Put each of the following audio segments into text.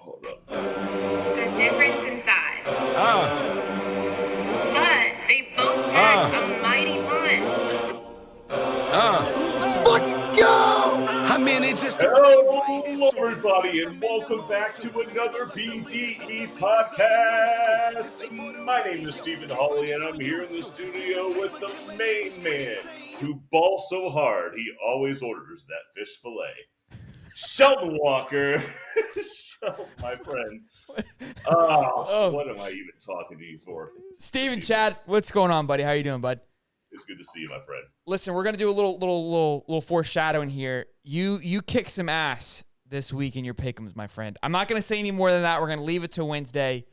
Hold up. The difference in size. Uh, But they both pack a mighty punch. let's fucking go! Hello, everybody, and welcome back to another BDE podcast. My name is Stephen Hawley, and I'm here in the studio with the main man who balls so hard he always orders that fish fillet. Sheldon Walker. Sheldon, my friend. What am I even talking to you for? Steven, Chad, what's going on, buddy? How you doing, bud? It's good to see you, my friend. Listen, we're gonna do a little foreshadowing here. You kick some ass this week in your pick'ems, my friend. I'm not gonna say any more than that. We're gonna leave it to Wednesday,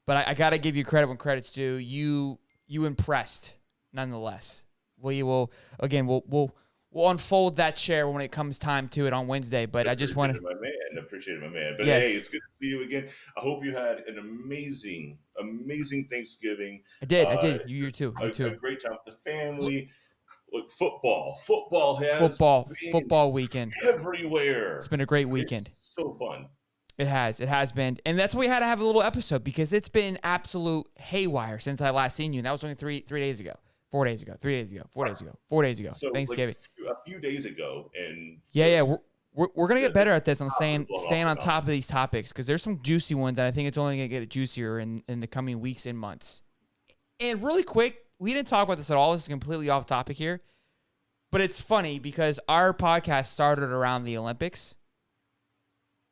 but I gotta give you credit when credit's due. You impressed, nonetheless. We'll unfold that chair when it comes time to it on Wednesday. But I just want to appreciate it, my man. But yes. Hey, it's good to see you again. I hope you had an amazing Thanksgiving. I did. You too. A great time with the family. Look, football weekend everywhere. It's been a great weekend. It's so fun. It has been, and that's why we had to have a little episode because it's been absolute haywire since I last seen you. And that was only 3 days ago. 4 days ago, 3 days ago, 4 days ago, 4 days ago. So Thanksgiving. Like a few days ago, and we're gonna get better at this on staying on top of these topics because there's some juicy ones, and I think it's only gonna get juicier in the coming weeks and months. And really quick, we didn't talk about this at all. This is completely off topic here, but it's funny because our podcast started around the Olympics.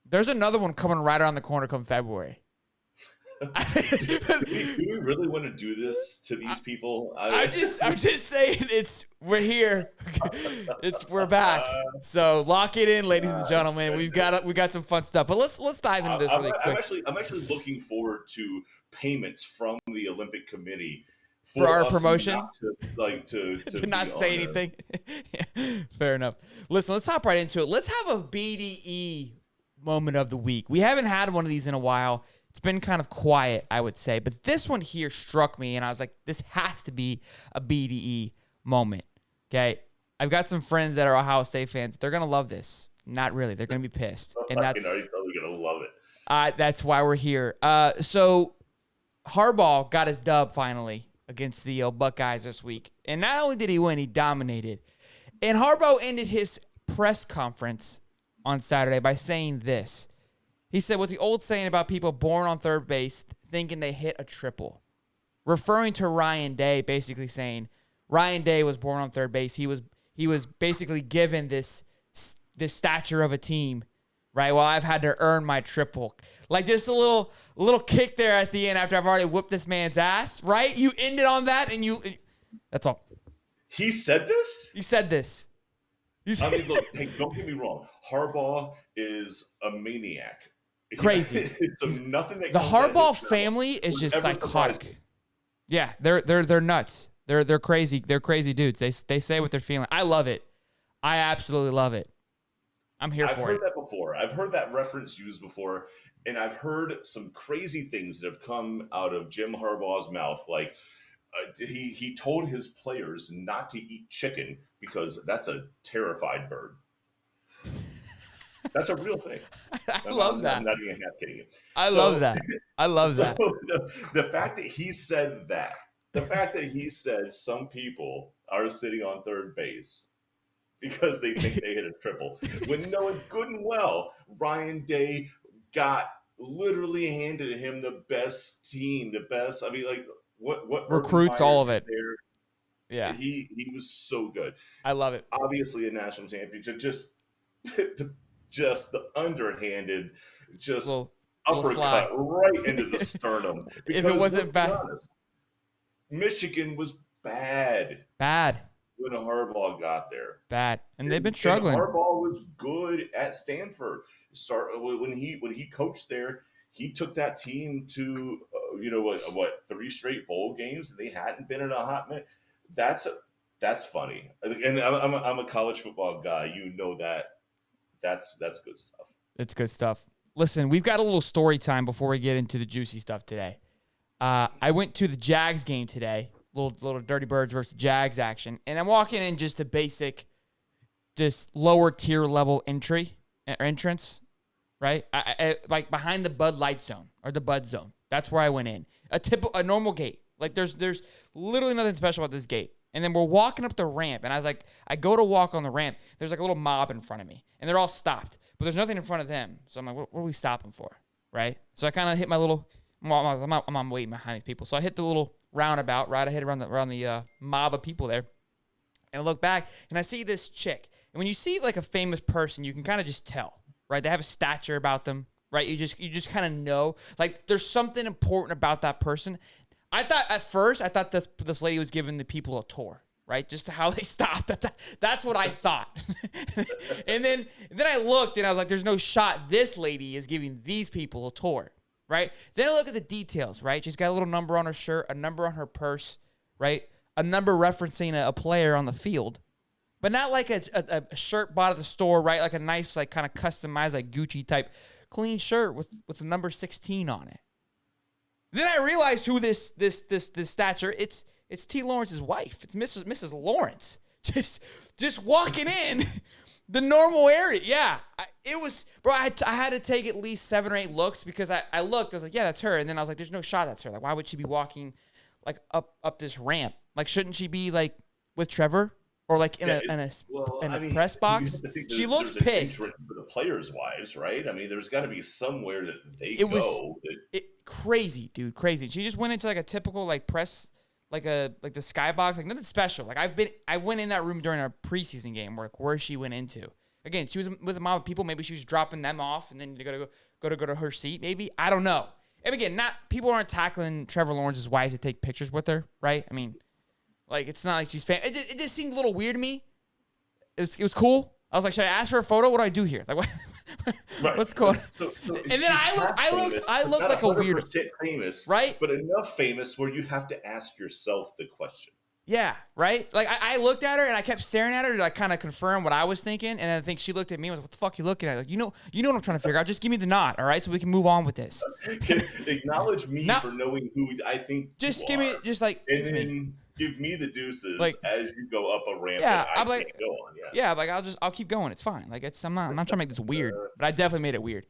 There's another one coming right around the corner come February. do we really want to do this to these people? I'm just saying we're here. We're back. So lock it in, ladies and gentlemen. We got some fun stuff. But let's dive into this really quick. I'm actually looking forward to payments from the Olympic Committee for our promotion. To not say anything. Fair enough. Listen, let's hop right into it. Let's have a BDE moment of the week. We haven't had one of these in a while. It's been kind of quiet, I would say. But this one here struck me, and I was like, this has to be a BDE moment. Okay? I've got some friends that are Ohio State fans. They're going to love this. Not really. They're going to be pissed. And that's you're probably going to love it. That's why we're here. So Harbaugh got his dub finally against the Buckeyes this week. And not only did he win, he dominated. And Harbaugh ended his press conference on Saturday by saying this. He said, what's the old saying about people born on third base thinking they hit a triple? Referring to Ryan Day, basically saying Ryan Day was born on third base. He was basically given this stature of a team, right? Well, I've had to earn my triple. Like just a little kick there at the end after I've already whooped this man's ass, right? You ended on that, and that's all. He said this? He said this. I mean, look, hey, don't get me wrong. Harbaugh is a maniac. Crazy. So nothing that the Harbaugh family is just psychotic. Yeah, they're nuts. They're crazy. They're crazy dudes. They say what they're feeling. I love it. I absolutely love it. I'm here for it. I've heard that before. I've heard that reference used before, and I've heard some crazy things that have come out of Jim Harbaugh's mouth. Like he told his players not to eat chicken because that's a terrified bird. That's a real thing. I love that. I'm not even half kidding you. I love that. I love that. The fact that he said that, the fact that he said some people are sitting on third base because they think they hit a triple, when knowing good and well Ryan Day got literally handed him the best team, the best. I mean, like what recruits, all of it. There. Yeah, he was so good. I love it. Obviously, a national championship. Just the underhanded, uppercut right into the sternum. Because, if it wasn't bad, Michigan was bad when Harbaugh got there. Bad, and they've been struggling. And Harbaugh was good at Stanford. When he coached there, he took that team to 3 straight bowl games, and they hadn't been in a hot minute. That's funny, and I'm a college football guy. You know that. That's good stuff. It's good stuff. Listen, we've got a little story time before we get into the juicy stuff today. I went to the Jags game today, little Dirty Birds versus Jags action, and I'm walking in just a basic, just lower tier level entrance, right? Like behind the Bud Light zone or the Bud zone. That's where I went in. A normal gate. Like there's literally nothing special about this gate. And then we're walking up the ramp, and I was like, I go to walk on the ramp. There's like a little mob in front of me, and they're all stopped, but there's nothing in front of them. So I'm like, what are we stopping for, right? So I kind of hit my little. I'm waiting behind these people. So I hit the little roundabout, right? I hit around the mob of people there, and I look back, and I see this chick. And when you see like a famous person, you can kind of just tell, right? They have a stature about them, right? You just kind of know, like there's something important about that person. I thought at first, this lady was giving the people a tour, right? Just how they stopped. That's what I thought. and then I looked and I was like, there's no shot this lady is giving these people a tour, right? Then I look at the details, right? She's got a little number on her shirt, a number on her purse, right? A number referencing a player on the field. But not like a shirt bought at the store, right? Like a nice, like kind of customized, like Gucci type clean shirt with the number 16 on it. Then I realized who this stature. It's T. Lawrence's wife. It's Mrs. Lawrence. Just walking in the normal area. Yeah, it was, bro. I had to take at least 7 or 8 looks because I looked. I was like, yeah, that's her. And then I was like, there's no shot that's her. Like, why would she be walking like up this ramp? Like, shouldn't she be like with Trevor? Or like in a press box. She looked pissed. For the players' wives, right? I mean, there's got to be somewhere that they go. Crazy, dude, crazy. She just went into like a typical like press, like the skybox, like nothing special. Like I went in that room during our preseason game where she went into. Again, she was with a mob of people. Maybe she was dropping them off, and then you go to her seat. Maybe I don't know. And again, people aren't tackling Trevor Lawrence's wife to take pictures with her, right? I mean. Like, it's not like she's it just seemed a little weird to me. It was cool. I was like, should I ask for a photo? What do I do here? Like, what? Right. What's going on? So and then I looked like a weird. Famous, right? But enough famous where you have to ask yourself the question. Yeah, right? Like, I looked at her, and I kept staring at her to, like, kind of confirm what I was thinking, and I think she looked at me and was like, what the fuck are you looking at? Like, you know what I'm trying to figure out. Just give me the nod, all right, so we can move on with this. Acknowledge me for knowing who I think just you give are. me, just like, and then give me the deuces like, as you go up a ramp yeah, that I can't go on. Yeah, like, I'll keep going. It's fine. Like, I'm not trying to make this weird, but I definitely made it weird.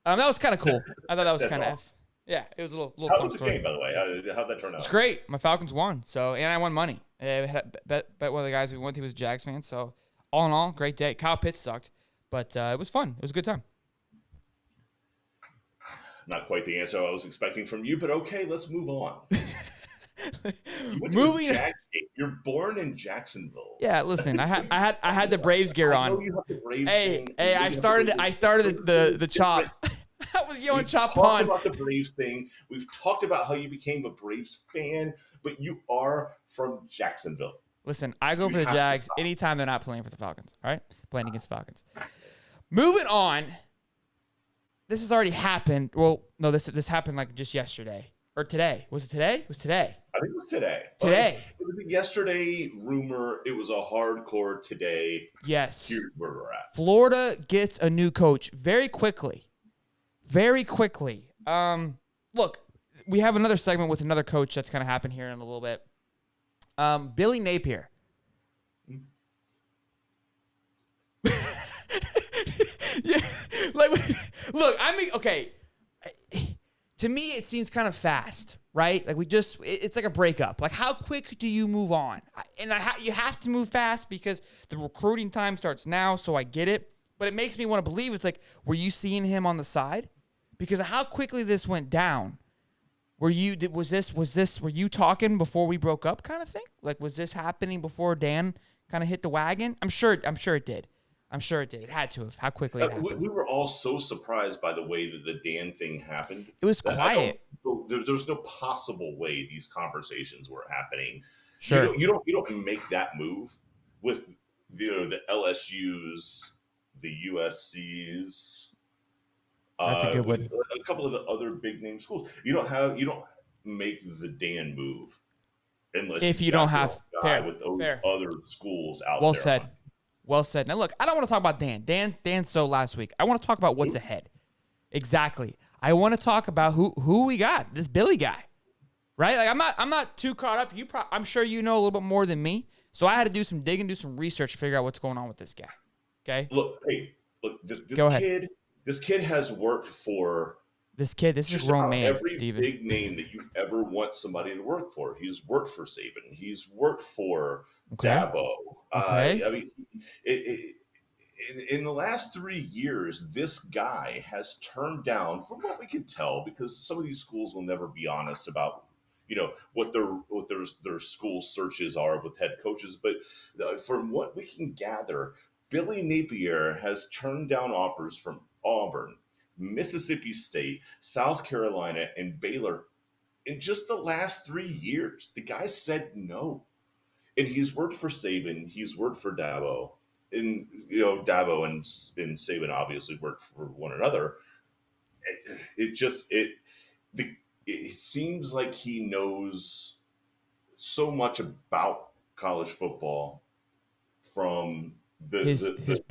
That was kind of cool. I thought that was kind of... Yeah, it was a little How fun was the story. game, by the way? How'd that turn out? It's great. My Falcons won, and I won money. I had bet one of the guys we went to was a Jags fan, so all in all, great day. Kyle Pitts sucked, but it was fun. It was a good time. Not quite the answer I was expecting from you, but okay, let's move on. You're born in Jacksonville. Yeah, listen, I had the Braves gear on. I know you have the Braves hey, thing. I started the chop. I was yelling chop pun. pun. We've talked about the Braves thing. We've talked about how you became a Braves fan, but you are from Jacksonville. Listen, I go for the Jags anytime they're not playing for the Falcons. All right, playing against the Falcons. Moving on. This has already happened. Well, no, this happened like just yesterday or today. Was it today? It was today. I think it was today. Today. It was a yesterday rumor. It was a hardcore today. Yes. Here's where we're at. Florida gets a new coach very quickly. Very quickly. Look, we have another segment with another coach that's going to happen here in a little bit. Billy Napier. Yeah, like, look, I mean, okay. To me, it seems kind of fast, right? Like it's like a breakup. Like, how quick do you move on? And you have to move fast because the recruiting time starts now. So I get it, but it makes me want to believe it's like, were you seeing him on the side? Because of how quickly this went down. Were you talking before we broke up, kind of thing? Like, was this happening before Dan kind of hit the wagon? I'm sure it did. It had to have. How quickly it happened. We were all so surprised by the way that the Dan thing happened. It was quiet. There was no possible way these conversations were happening. Sure. You don't make that move with the LSUs, the USCs. That's a good one. A couple of the other big name schools. You don't make the Dan move unless you don't have fair with those other schools out well there. Said. Well said. Now, look, I don't want to talk about Dan. Dan so last week. I want to talk about what's ahead. Exactly. I want to talk about who we got. This Billy guy, right? Like, I'm not too caught up. I'm sure you know a little bit more than me. So I had to do some digging, do some research, to figure out what's going on with this guy. Okay. Look, this Go kid This kid has worked for This is a grown man, every Steven. big name that you ever want somebody to work for. He's worked for Saban. He's worked for Dabo. Okay. I mean, in the last 3 years, this guy has turned down, from what we can tell, because some of these schools will never be honest about what their school searches are with head coaches. But from what we can gather, Billy Napier has turned down offers from Auburn, Mississippi State, South Carolina, and Baylor in just the last 3 years. The guy said no. And he's worked for Saban, he's worked for Dabo. And Dabo and Saban obviously worked for one another. It seems like he knows so much about college football from the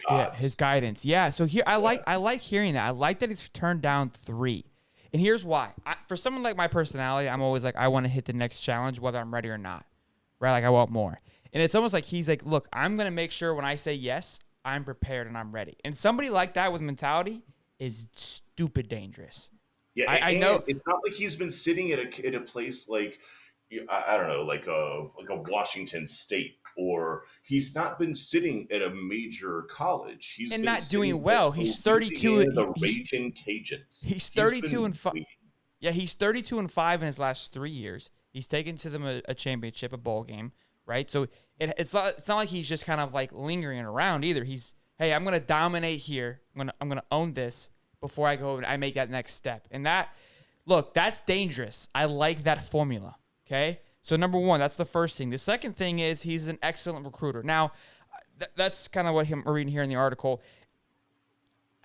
gods. His guidance. Yeah. So here I like hearing that. I like that he's turned down 3. And here's why. For someone like my personality, I'm always like, I want to hit the next challenge, whether I'm ready or not. Right? Like I want more. And it's almost like he's like, look, I'm going to make sure when I say yes, I'm prepared and I'm ready. And somebody like that with mentality is stupid dangerous. Yeah, I know. It's not like he's been sitting at a place like, I don't know, like a Washington State, or he's not been sitting at a major college. He's and been not doing well. He's 32. The Raging Cajuns. He's 32 and 5. Yeah, he's 32 and 5 in his last 3 years. He's taken to them a championship, a bowl game, right? So it's not like he's just kind of like lingering around either. He's, hey, I'm going to dominate here. I'm going to own this before I go and I make that next step. And that's dangerous. I like that formula. Okay. So number one, that's the first thing. The second thing is he's an excellent recruiter. Now, that's kind of what I'm reading here in the article.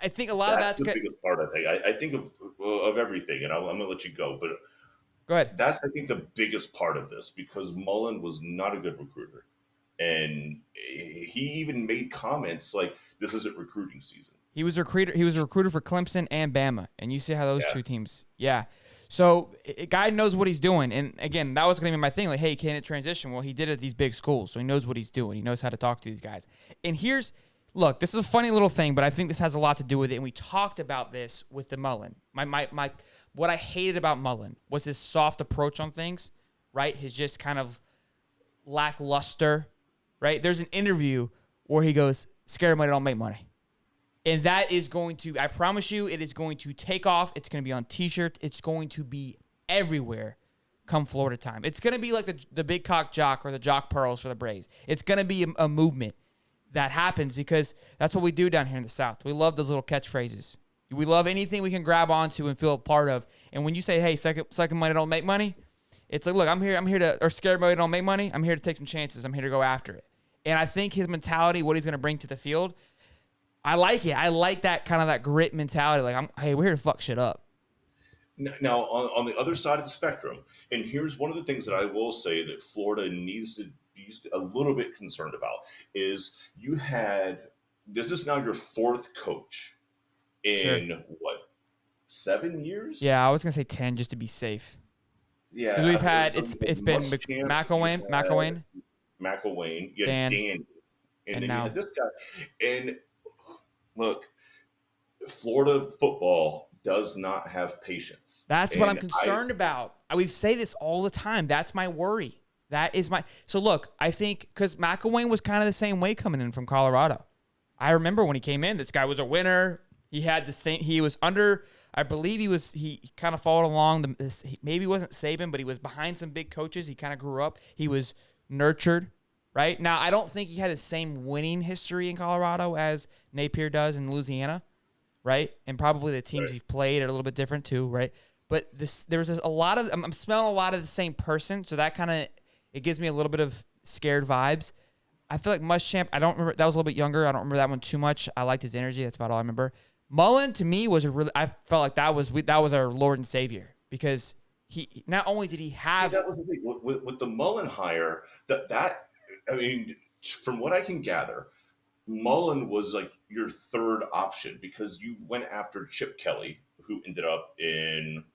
I think a lot of that's the biggest part. I think of everything, and I'm going to let you go, but go ahead. That's, I think, the biggest part of this, because Mullen was not a good recruiter, and he even made comments like, "This isn't recruiting season." He was a recruiter for Clemson and Bama, and you see how those two teams, yeah. So a guy knows what he's doing, and again, that was going to be my thing. Like, hey, can it transition? Well, he did it at these big schools, so he knows what he's doing. He knows how to talk to these guys. And look, this is a funny little thing, but I think this has a lot to do with it. And we talked about this with the Mullen. What I hated about Mullen was his soft approach on things, right? His just kind of lackluster, right? There's an interview where he goes, "Scared money don't make money." And that is going to, I promise you, it is going to take off. It's going to be on T-shirts. It's going to be everywhere come Florida time. It's going to be like the big cock jock or the jock pearls for the Braves. It's going to be a movement that happens because that's what we do down here in the South. We love those little catchphrases. We love anything we can grab onto and feel a part of. And when you say, hey, second money don't make money, it's like, look, I'm here to, or scared money don't make money. I'm here to take some chances. I'm here to go after it. And I think his mentality, what he's going to bring to the field, I like it. I like that kind of that grit mentality. Like, hey, we're here to fuck shit up. Now, on the other side of the spectrum, and here's one of the things that I will say that Florida needs to be a little bit concerned about, is this is now your 4th coach in, what, 7 years? Yeah, I was going to say 10 just to be safe. Yeah. Because we've had, it's been McElwain. You had Dan. And then now you had this guy. And look, Florida football does not have patience. That's what I'm concerned about. We say this all the time. That's my worry. So look, I think because McElwain was kind of the same way coming in from Colorado. I remember when he came in, this guy was a winner. He was under, I believe he kind of followed along. Maybe he wasn't Saban, but he was behind some big coaches. He kind of grew up. He was nurtured. Right? Now, I don't think he had the same winning history in Colorado as Napier does in Louisiana, right? And probably the teams he's played are a little bit different too, right? But I'm smelling a lot of the same person, so that kind of, it gives me a little bit of scared vibes. I feel like Muschamp, I don't remember, that was a little bit younger. I don't remember that one too much. I liked his energy. That's about all I remember. Mullen, to me, I felt like that was our Lord and Savior, because he, not only did he have. See, that was the thing. With the Mullen hire, I mean, from what I can gather, Mullen was like your 3rd option, because you went after Chip Kelly, who ended up in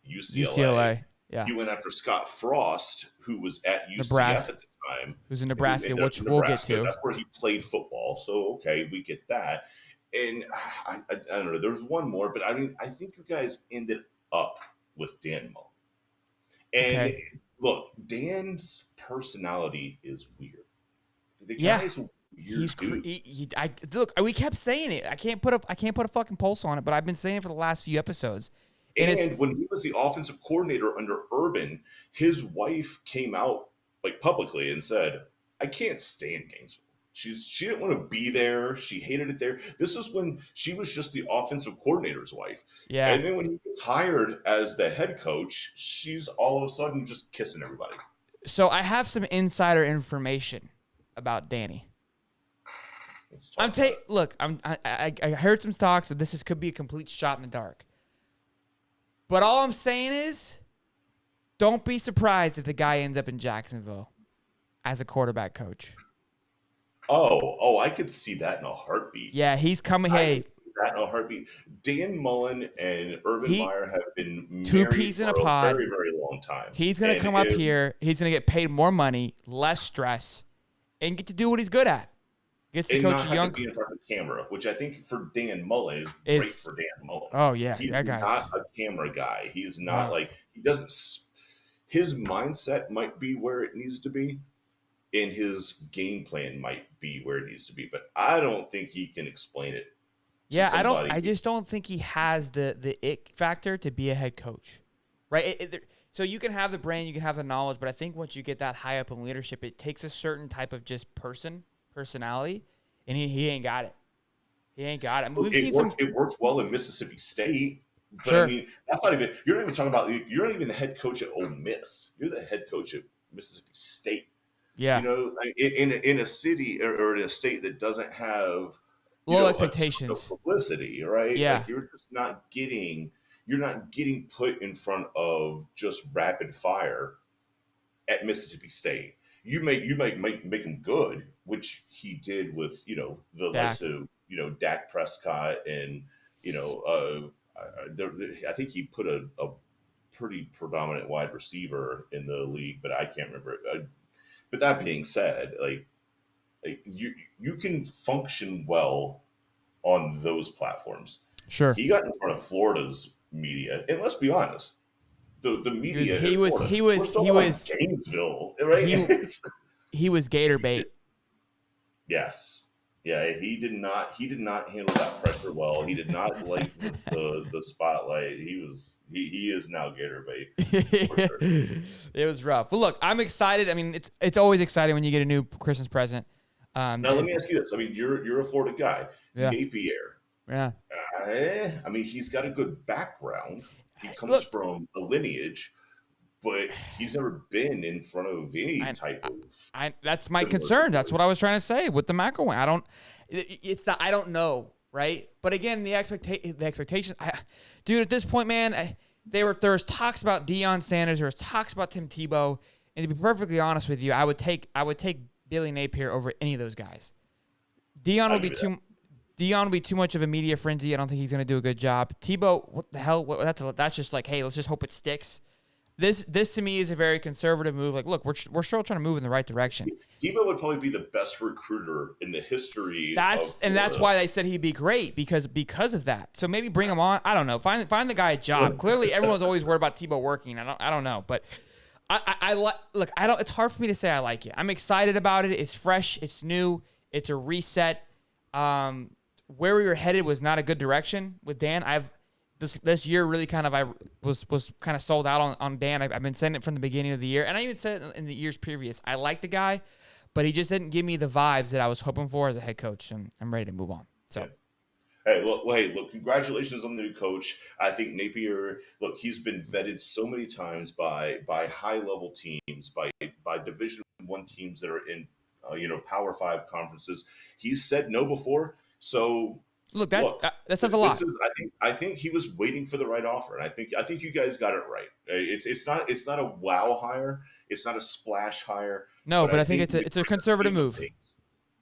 UCLA. Yeah. You went after Scott Frost, who was at UCF Nebraska. at the time. Who's in Nebraska, which we'll get to. That's where he played football. So, okay, we get that. And I don't know. There's one more, but I mean, I think you guys ended up with Dan Mullen. And Okay. look, Dan's personality is weird. The Yeah. guy's a He's weird dude. look. We kept saying it. I can't put a fucking pulse on it, but I've been saying it for the last few episodes. And when he was the offensive coordinator under Urban, his wife came out like publicly and said, "I can't stand Gainesville. She didn't want to be there. She hated it there." This is when she was just the offensive coordinator's wife. Yeah. And then when he gets hired as the head coach, she's all of a sudden just kissing everybody. So I have some insider information about Danny. I heard some talks that this could be a complete shot in the dark. But all I'm saying is, don't be surprised if the guy ends up in Jacksonville as a quarterback coach. Oh, I could see that in a heartbeat. Yeah, he's coming. Hey, that in a heartbeat. Dan Mullen and Urban Meyer have been two peas in a pod. Very, very long time. He's going to come up here. He's going to get paid more money, less stress, and get to do what he's good at. Gets to coach young. Be in front of the camera, which I think for Dan Mullen is great for Dan Mullen. Oh yeah, he's that guy's not a camera guy. He's not he doesn't. His mindset might be where it needs to be, and his game plan might be where it needs to be. But I don't think he can explain it. Yeah, I just don't think he has the it factor to be a head coach, right? So you can have the brain, you can have the knowledge, but I think once you get that high up in leadership, it takes a certain type of just personality, and he ain't got it. He ain't got it. I mean, it worked well in Mississippi State, but sure. I mean, that's not even. You're not even talking about. You're not even the head coach at Ole Miss. You're the head coach at Mississippi State. Yeah, in a city or in a state that doesn't have low expectations, publicity, right? Yeah, like you're just not getting. You're not getting put in front of just rapid fire at Mississippi State. You might make him good, which he did with the likes of Dak Prescott and I think he put a pretty predominant wide receiver in the league, but I can't remember. But that being said, like you can function well on those platforms. Sure. He got in front of Florida's media, and let's be honest, the media. He was Gainesville, right? He was Gator bait. Yes. Yeah, he did not handle that pressure well. He did not like the spotlight. He is now Gator bait. Sure. It was rough. Well, look, I'm excited. I mean, it's always exciting when you get a new Christmas present. Now let me ask you this. I mean, you're a Florida guy. Yeah. Napier. Yeah. I mean, he's got a good background. He comes from a lineage, but he's never been in front of any type of. That's my concern. That's what I was trying to say with the McElwain. I don't know, right? But again, the expectations. Dude, at this point, man, there was talks about Deion Sanders. There was talks about Tim Tebow. And to be perfectly honest with you, I would take Billy Napier over any of those guys. Deion will be too much of a media frenzy. I don't think he's going to do a good job. Tebow, what the hell? That's just like, hey, let's just hope it sticks. This to me is a very conservative move. Like, look, we're still trying to move in the right direction. Tebow would probably be the best recruiter in the history. That's why they said he'd be great because of that. So maybe bring him on. I don't know. Find the guy a job. Clearly, everyone's always worried about Tebow working. I don't know, but look. It's hard for me to say I like it. I'm excited about it. It's fresh. It's new. It's a reset. Where we were headed was not a good direction with Dan. This year really I was kind of sold out on Dan. I've been saying it from the beginning of the year, and I even said it in the years previous. I like the guy, but he just didn't give me the vibes that I was hoping for as a head coach, and I'm ready to move on. So. Yeah. Hey, look, congratulations on the new coach. I think Napier, look, he's been vetted so many times by high-level teams, by Division I teams that are in Power 5 conferences. He's said no before, so look, that says a lot. I think he was waiting for the right offer, and I think you guys got it right. It's not a wow hire, it's not a splash hire. No, but I think it's a conservative move.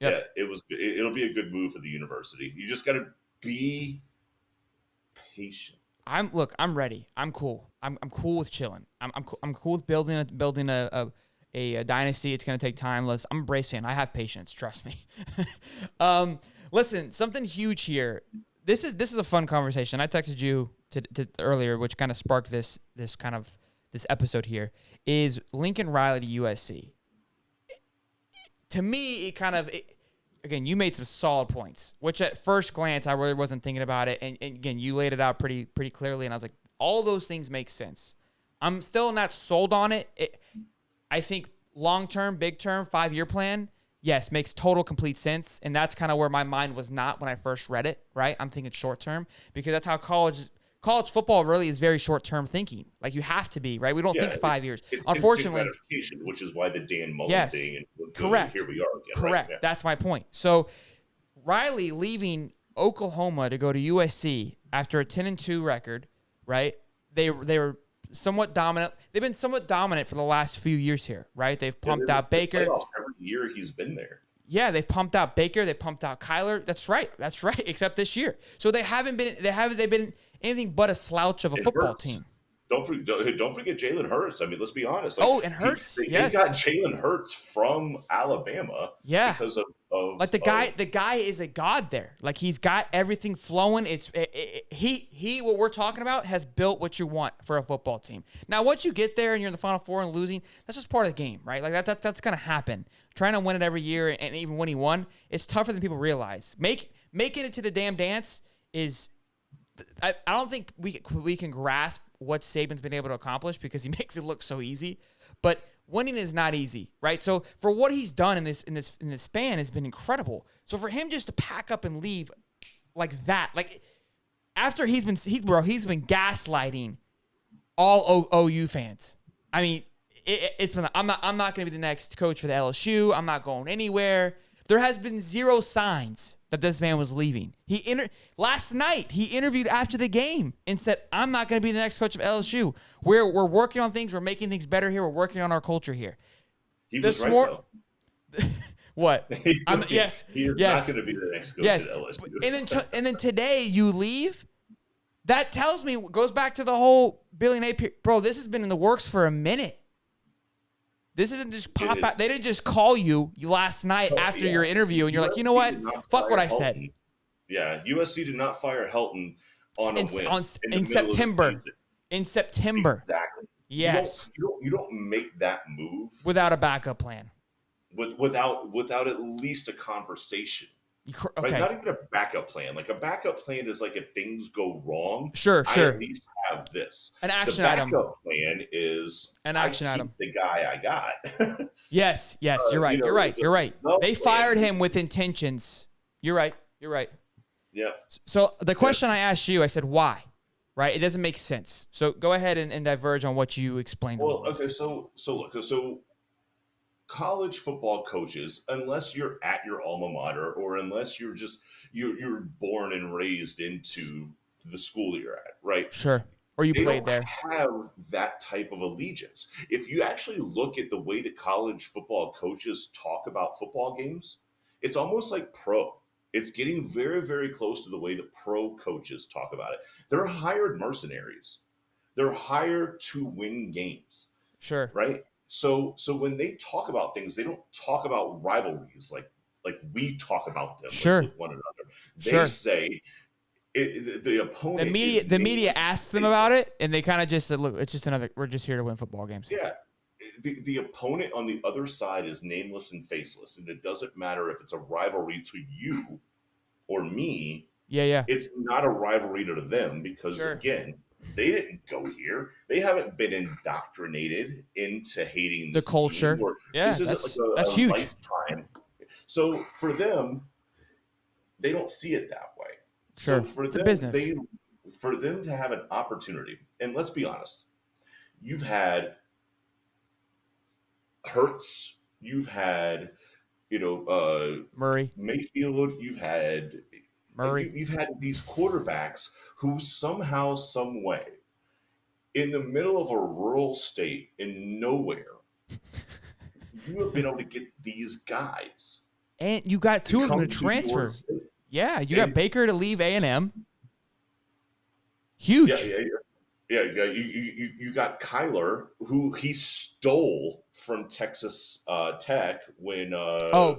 Yep. Yeah, it'll be a good move for the university. You just got to be patient. I'm ready. I'm cool. I'm cool with chilling. I'm cool with building a dynasty. It's gonna take time. I'm a Braves fan. I have patience. Trust me. Listen, something huge here. This is a fun conversation. I texted you to earlier, which kind of sparked this episode here. Is Lincoln Riley to USC? To me, again, you made some solid points, which at first glance I really wasn't thinking about it, and again, you laid it out pretty clearly, and I was like, all those things make sense. I'm still not sold on it. I think long term, big term, 5-year plan. Yes, makes total complete sense, and that's kind of where my mind was not when I first read it, right? I'm thinking short term because that's how college football really is very short term thinking. Like you have to be, right? We don't think 5 years. Unfortunately, which is why the Dan Mullen thing and correct. Here we are again. Correct. Right? Yeah. That's my point. So Riley leaving Oklahoma to go to USC after a 10-2 record, right? They were somewhat dominant. They've been somewhat dominant for the last few years here, right? They've pumped out Baker. Every year he's been there. Yeah, they've pumped out Baker. They pumped out Kyler. That's right. Except this year. So they've been anything but a slouch of a football team. Don't forget Jalen Hurts. I mean, let's be honest. And Hurts. They got Jalen Hurts from Alabama. Yeah, because of like the guy is a god there. Like he's got everything flowing. He what we're talking about has built what you want for a football team. Now, once you get there and you're in the Final Four and losing, that's just part of the game, right? Like that's gonna happen. Trying to win it every year, and even when he won, it's tougher than people realize. Making it to the damn dance is. I don't think we can grasp what Saban's been able to accomplish because he makes it look so easy, but winning is not easy, right? So for what he's done in this span has been incredible. So for him just to pack up and leave like that, like after he's been gaslighting all OU fans. I mean, it's been I'm not going to be the next coach for the LSU. I'm not going anywhere. There has been zero signs that this man was leaving. Last night, he interviewed after the game and said, I'm not going to be the next coach of LSU. We're working on things. We're making things better here. We're working on our culture here. He was right, though. What? Yes. He is not going to be the next coach at LSU. And then today, you leave? That tells me, goes back to the whole Billy Napier. Bro, this has been in the works for a minute. This isn't just pop out. They didn't just call you last night after your interview, and you're like, you know what? Fuck what I said. Yeah, USC did not fire Helton on a win in September. In September. Exactly. Yes. You don't make that move without a backup plan. Without at least a conversation. Okay. Right? Not even a backup plan. Like a backup plan is like if things go wrong. Sure. I at least have this. An action item. The backup plan is an action item. The guy I got. Yes. You're right. You're right. They fired him with intentions. You're right. Yeah. So the question I asked you, I said, why? Right? It doesn't make sense. So go ahead and diverge on what you explained. Well, okay. So college football coaches, unless you're at your alma mater or unless you're born and raised into the school you're at, right? Sure. Or you played there. Have that type of allegiance. If you actually look at the way that college football coaches talk about football games, it's almost like pro. It's getting very, very close to the way that pro coaches talk about it. They're hired mercenaries. They're hired to win games. Sure. Right? So when they talk about things, they don't talk about rivalries like we talk about them with one another. They say the opponent. The media asks them about it, and they kind of just said, "Look, it's just another. We're just here to win football games." Yeah, the opponent on the other side is nameless and faceless, and it doesn't matter if it's a rivalry to you or me. Yeah. It's not a rivalry to them because again. They didn't go here. They haven't been indoctrinated into hating the culture. This isn't like a huge lifetime. So for them, they don't see it that way. Sure. So for it's them, a business. For them to have an opportunity, and let's be honest, you've had Hurts, you've had Murray, Mayfield, you've had Murray. You've had these quarterbacks who somehow, some way, in the middle of a rural state in nowhere, you have been able to get these guys. And you got two of them to transfer. Yeah, you got Baker to leave A&M. Huge. Yeah. You got Kyler, who he stole from Texas Tech when.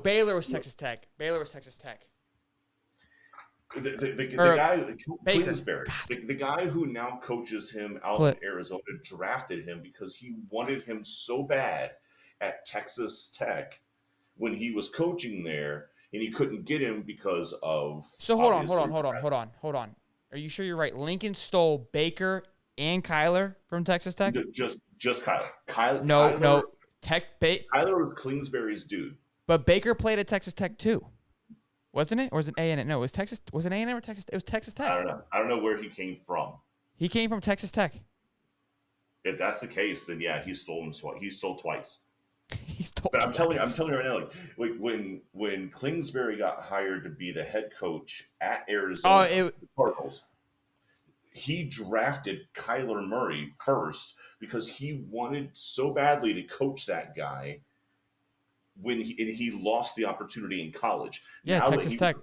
Baylor was Texas Tech. The guy, Baker. Kingsbury, the guy who now coaches him out in Arizona, drafted him because he wanted him so bad at Texas Tech when he was coaching there, and he couldn't get him because of. So hold on. Are you sure you're right? Lincoln stole Baker and Kyler from Texas Tech? Just Kyler. No. Kyler was Kingsbury's dude. But Baker played at Texas Tech too. Wasn't it? Or was it A&M? No, it was Texas. Was it A&M or Texas? It was Texas Tech. I don't know where he came from. He came from Texas Tech. If that's the case, then yeah, he stole him twice. He stole twice. But I'm telling you right now, like when Kingsbury got hired to be the head coach at Arizona, the Cardinals, he drafted Kyler Murray first because he wanted so badly to coach that guy. When he lost the opportunity in college, yeah, now Texas Tech,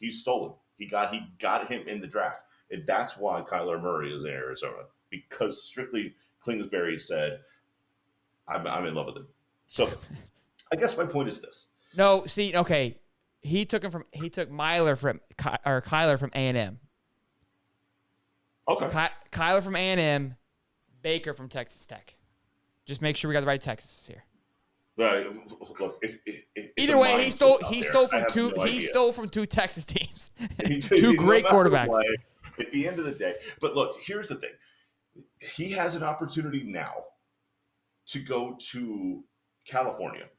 he stole him. He got him in the draft, and that's why Kyler Murray is in Arizona, because strictly Kingsbury said, "I'm in love with him." So, I guess my point is this. No, see, okay, he took Kyler from A&M. Okay, Kyler from A&M, Baker from Texas Tech. Just make sure we got the right Texas here. Look, either way, he stole from two Texas teams, two great quarterbacks. At the end of the day, but look, here's the thing: he has an opportunity now to go to California,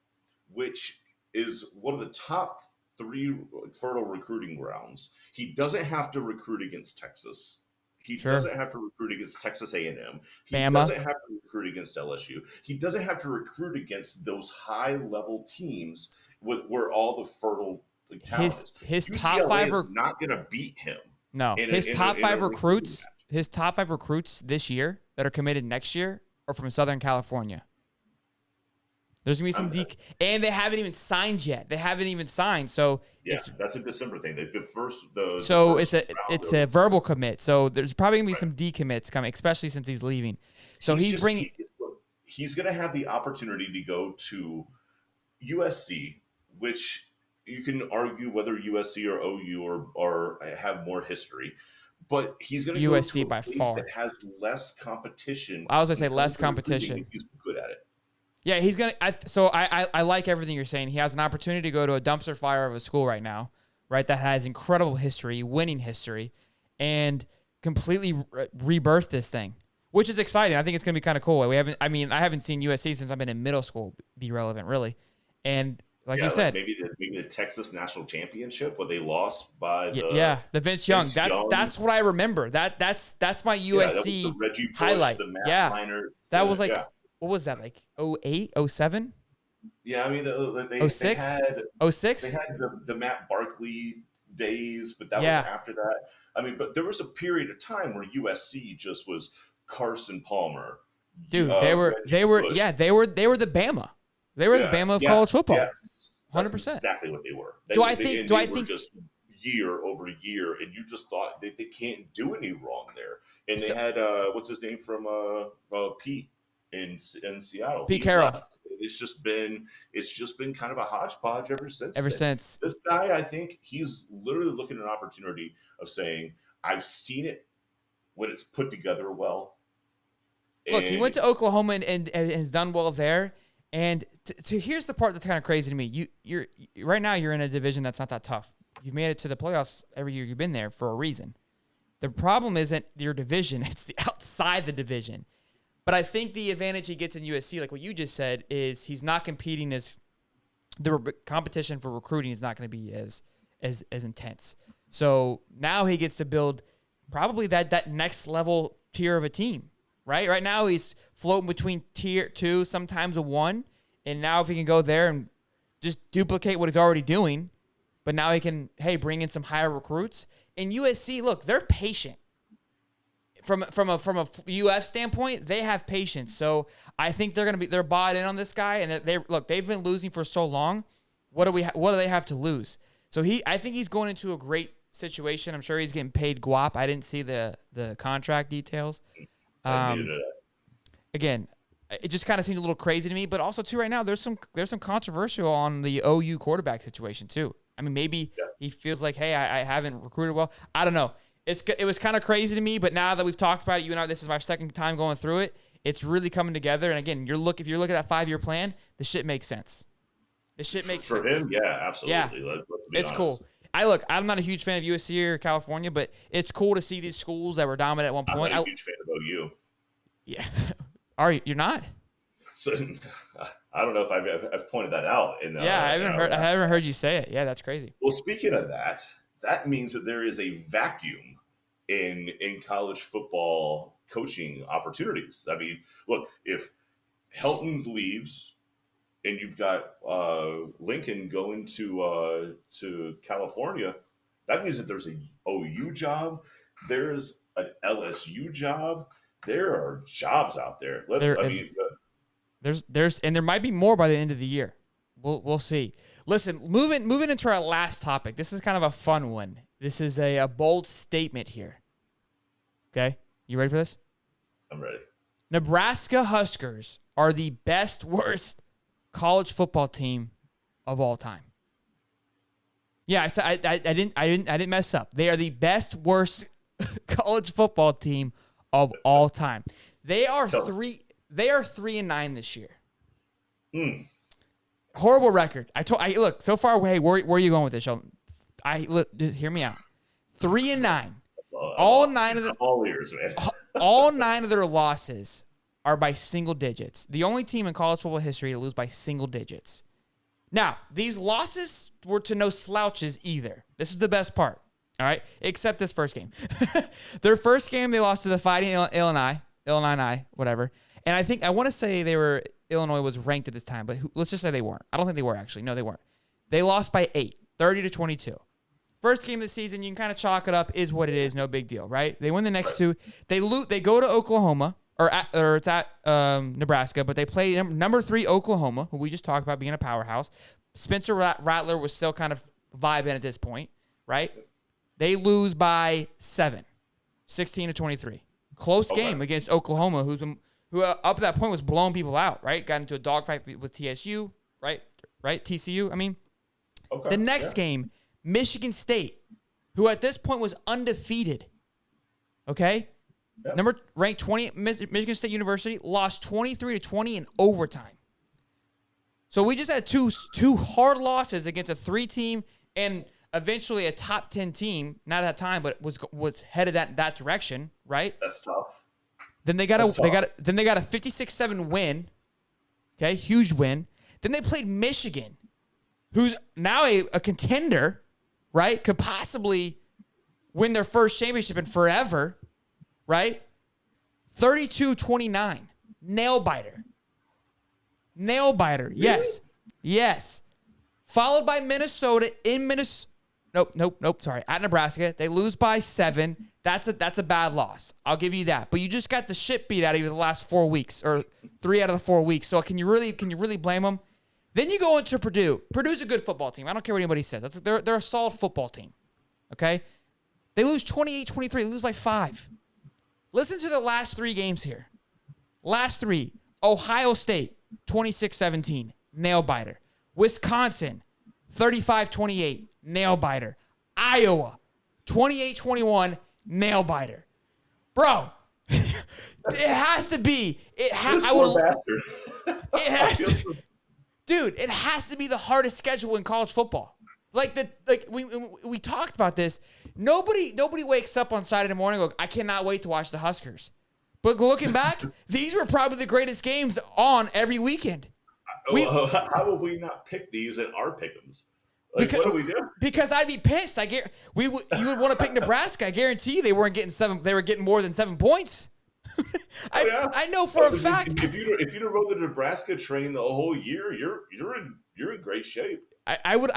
which is one of the top 3 fertile recruiting grounds. He doesn't have to recruit against Texas. He doesn't have to recruit against Texas A&M. He doesn't have to recruit against LSU. He doesn't have to recruit against those high-level teams where all the fertile talent. His UCLA top 5 is not going to beat him. No, his top 5 recruits. His top 5 recruits this year that are committed next year are from Southern California. There's gonna be some and they haven't even signed yet. So that's a December thing. It's a verbal commit. So there's probably gonna be some decommits coming, especially since he's leaving. So he's gonna have the opportunity to go to USC, which you can argue whether USC or OU or have more history. But he's going to go USC to a by place far that has less competition. I was going to say less competition. He's good at it. Yeah, he's going to. So I like everything you're saying. He has an opportunity to go to a dumpster fire of a school right now, right? That has incredible history, winning history, and completely rebirth this thing, which is exciting. I think it's going to be kind of cool. I haven't seen USC since I've been in middle school be relevant, really. And like you said, maybe the Texas National Championship where they lost by the Vince Young. That's what I remember. That's my USC the Reggie Bush, highlight. The Matt Leinart, that was like what was that, like 08, 07? Yeah, I mean they 06? They 06? They had the Matt Barkley days, but that was after that. I mean, but there was a period of time where USC just was Carson Palmer. Dude, they were the Bama. They were the Bama of college football. Yes, 100%. Exactly what they were. I think just year over year, and you just thought they can't do any wrong there. And they had what's his name from Pete in Seattle. Pete Carroll. It's just been kind of a hodgepodge ever since. Since this guy, I think he's literally looking at an opportunity of saying, "I've seen it when it's put together well." Look, he went to Oklahoma and has done well there. And here's the part that's kind of crazy to me. You're right now you're in a division that's not that tough. You've made it to the playoffs every year you've been there for a reason. The problem isn't your division; it's the outside the division. But I think the advantage he gets in USC, like what you just said, is he's not competing as the competition for recruiting is not going to be as intense. So now he gets to build probably that next level tier of a team. Right now he's floating between tier 2, sometimes a 1, and now if he can go there and just duplicate what he's already doing, but now he can bring in some higher recruits. And USC, look, they're patient. From a UF standpoint, they have patience. So I think they're bought in on this guy, and they've been losing for so long. What do they have to lose? So I think he's going into a great situation. I'm sure he's getting paid guap. I didn't see the contract details. Again, it just kind of seemed a little crazy to me, but also too right now there's some controversial on the OU quarterback situation too. I mean, maybe he feels like, hey, I haven't recruited well. I don't know. It was kind of crazy to me, but now that we've talked about it, you and I, this is my second time going through it. It's really coming together. And again, if you're looking at that 5-year plan, the shit makes sense. The shit makes sense. For him, yeah, absolutely. Yeah. Let's be It's honest. cool. I'm not a huge fan of USC or California, but it's cool to see these schools that were dominant at one point. I'm not a huge fan of OU. Yeah. Are you? You're not? So I don't know if I've pointed that out. I haven't heard you say it. Yeah, that's crazy. Well, speaking of that means that there is a vacuum in college football coaching opportunities. I mean, look, if Helton leaves and you've got Lincoln going to California, that means that there's an OU job, there's an LSU job, there are jobs out there. There's and there might be more by the end of the year. We'll see. Listen, moving into our last topic. This is kind of a fun one. This is a bold statement here. Okay, you ready for this? I'm ready. Nebraska Huskers are the worst college football team of all time. Yeah, I said I didn't mess up. They are the worst college football team of all time. They are 3-9 this year. Horrible record. Look so far. Hey, where are you going with this, Sheldon? Just hear me out. 3-9. All 9 of the ears, man. all 9 of their losses are by single digits. The only team in college football history to lose by single digits. Now, these losses were to no slouches either. This is the best part. All right, except this first game. Their first game, they lost to the Fighting Illini, whatever. And I want to say Illinois was ranked at this time, but let's just say they weren't. I don't think they were, actually. No, they weren't. They lost by 8, 30-22. First game of the season, you can kind of chalk it up, is what it is, no big deal, right? They win the next 2. They go to Oklahoma, or it's at Nebraska, but they play number 3 Oklahoma, who we just talked about being a powerhouse. Spencer Rattler was still kind of vibing at this point, right? They lose by 7, 16-23. Close game against Oklahoma, who up at that point was blowing people out, right? Got into a dogfight with TSU, right? TCU, I mean. Okay. The next game, Michigan State, who at this point was undefeated, okay? Yeah. Ranked 20, Michigan State University, lost 23-20 in overtime. So we just had two hard losses against a 3-team and eventually a top 10 team, not at that time, but was headed that direction, right? That's tough. Then they got a 56-7 win. Okay, huge win. Then they played Michigan, who's now a contender, right? Could possibly win their first championship in forever, right? 32-29. Nail biter. Yes. Yes. Followed by Minnesota in Minnesota. Nope. Sorry. At Nebraska, they lose by 7. That's a bad loss. I'll give you that. But you just got the shit beat out of you the last 4 weeks, or 3 out of the 4 weeks. So can you really blame them? Then you go into Purdue. Purdue's a good football team. I don't care what anybody says. They're a solid football team. Okay? They lose 28-23. They lose by 5. Listen to the last 3 games here. Last 3. Ohio State, 26-17. Nail biter. Wisconsin, 35-28. Nail biter. Iowa, 28-21. Nail biter. Bro, it has to be. It has to. Dude, it has to be the hardest schedule in college football. We talked about this. Nobody wakes up on Saturday morning and goes, I cannot wait to watch the Huskers. But looking back, these were probably the greatest games on every weekend. How would we not pick these in our pick'ems? What do we do? Because I'd be pissed. You would want to pick Nebraska. I guarantee you they weren't getting 7. They were getting more than 7 points. I know for a fact. If you'd have rode the Nebraska train the whole year, you're in great shape. I would.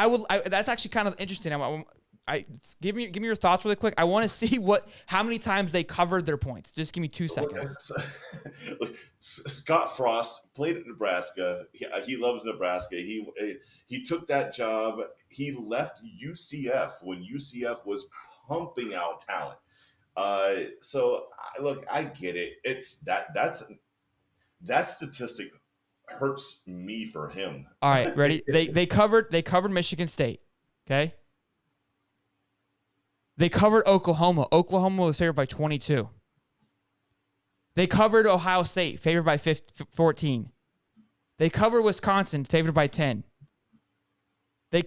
That's actually kind of interesting. Give me your thoughts really quick. I want to see how many times they covered their points. Just give me 2 seconds. Scott Frost played at Nebraska. He loves Nebraska. He took that job. He left UCF when UCF was pumping out talent. I get it. It's that statistic hurts me for him. All right, ready? They covered Michigan State. Okay. They covered Oklahoma. Oklahoma was favored by 22. They covered Ohio State, favored by 14. They covered Wisconsin, favored by 10. They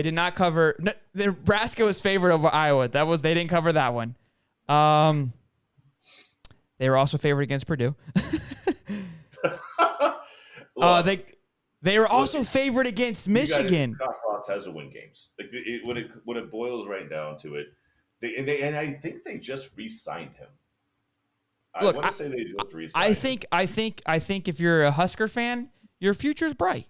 did not cover. No, Nebraska was favored over Iowa. They didn't cover that one. They were also favored against Purdue. They were also favored against Michigan. Scott Frost has to win games. Like when it boils right down to it, and I think they just re-signed him. I want to say they just re-signed him. I think if you're a Husker fan, your future's bright.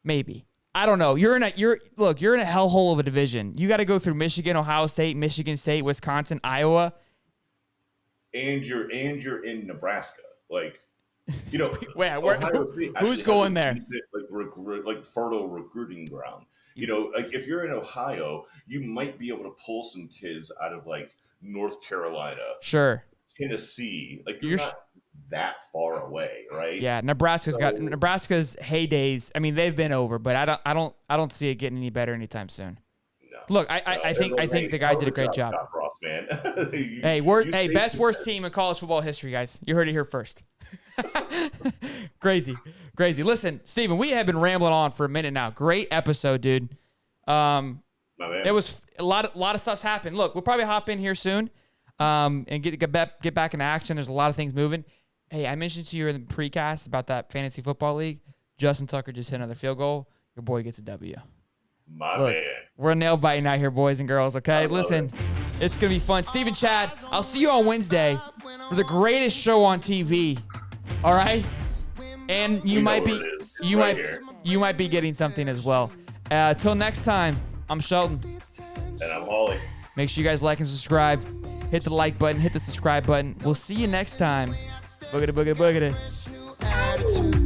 Maybe. I don't know. You're in a hellhole of a division. You got to go through Michigan, Ohio State, Michigan State, Wisconsin, Iowa, and you're in Nebraska. Like, you know, who's going there? Decent, like fertile recruiting ground. You know, like if you're in Ohio, you might be able to pull some kids out of like North Carolina, sure, Tennessee. Like you're not that far away, right? Yeah, Nebraska's heydays. I mean, they've been over, but I don't see it getting any better anytime soon. No. Look, I think the guy did a great job. Ross, man. Best worst team in college football history, guys. You heard it here first. Crazy. Listen, Steven, we have been rambling on for a minute now. Great episode, dude. It was a lot of stuff's happened. Look, we'll probably hop in here soon, and get back into action. There's a lot of things moving. Hey, I mentioned to you in the precast about that fantasy football league. Justin Tucker just hit another field goal. Your boy gets a W. Man. We're nail biting out here, boys and girls, okay? Listen, it's going to be fun. Steven, Chad, I'll see you on Wednesday for the greatest show on TV. All right? And you might be getting something as well. Till next time, I'm Shelton. And I'm Holly. Make sure you guys like and subscribe. Hit the like button, hit the subscribe button. We'll see you next time. Boogity, boogity, boogity.